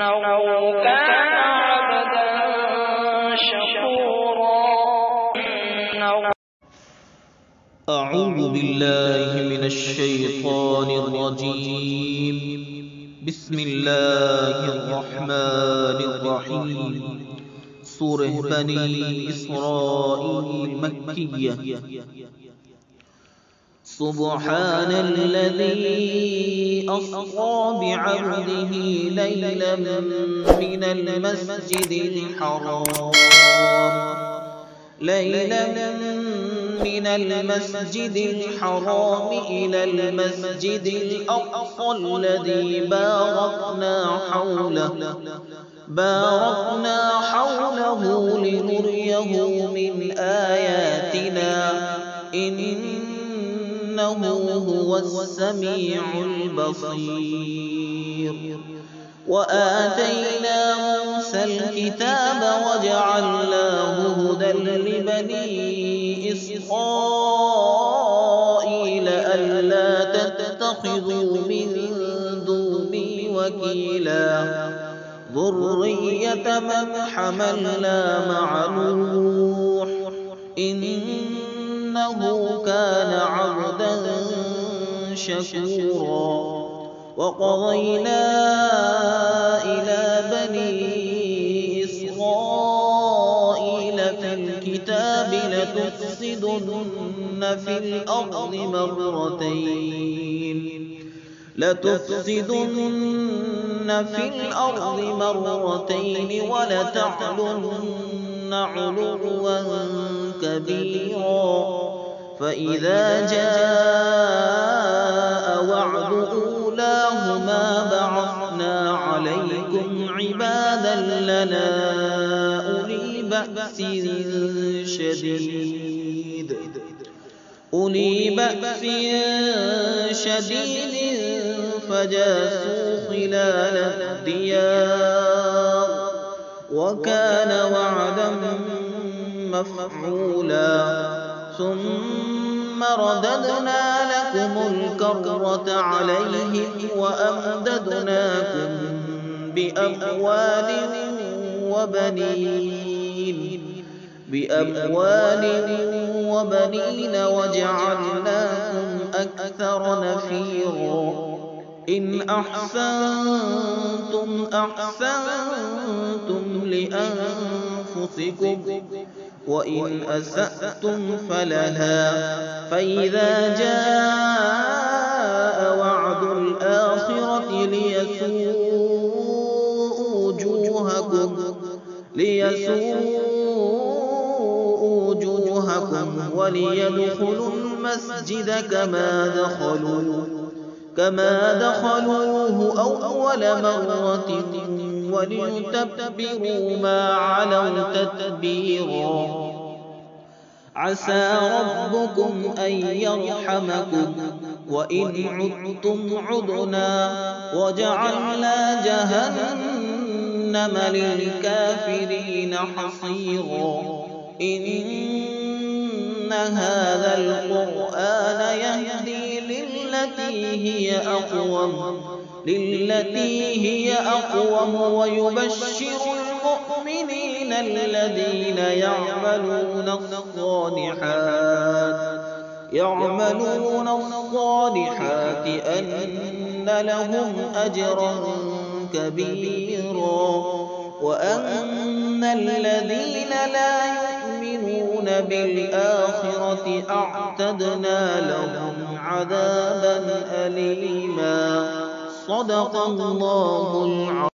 كان عبدا شكورا. أعوذ بالله من الشيطان الرجيم. بسم الله الرحمن الرحيم. سورة بني إسرائيل مكية. سبحان الذي أسرى بعبده ليلا من المسجد الحرام إلى المسجد الأقصى الذي باركنا حوله لنريه من آياتنا إنه هو السميع البصير. وآتينا موسى الكتاب وجعلناه هدى لبني إسرائيل ألا تتخذوا من دوني وكيلا ذرية من حملنا مع نوح إنه كان عبدا شكورا. وقضينا إلى بني إسرائيل في الكتاب لتفسدن في الأرض مرتين ولتعلن علوا كبيرا. فإذا جاء وعد أولاهما بعثنا عليكم عبادا لنا أولي بأس شديد فجاسوا خلال الديار وكان وعدا مفعولا. ثم رددنا لكم الكرة عليهم وأمددناكم بأموال وبنين وجعلناكم أكثر نفيرا. إن أحسنتم لأنفسكم وإن أسأتم فلها. فإذا جاء وعد الآخرة ليسوءوا وجوهكم وليدخلوا المسجد كما دخلوه أول مرة وليتبروا ما علوا تتبيرا. عسى ربكم أن يرحمكم وإن عدتم عدنا وجعلنا جهنم للكافرين حصيرا. إن هذا القرآن يهدي للتي هي أقوم ويبشر المؤمنين الذين يعملون الصالحات أن لهم أجرا كبيرا. وأن الذين لا يؤمنون بالآخرة أعتدنا لهم عذابا أليما. صدق الله العظيم.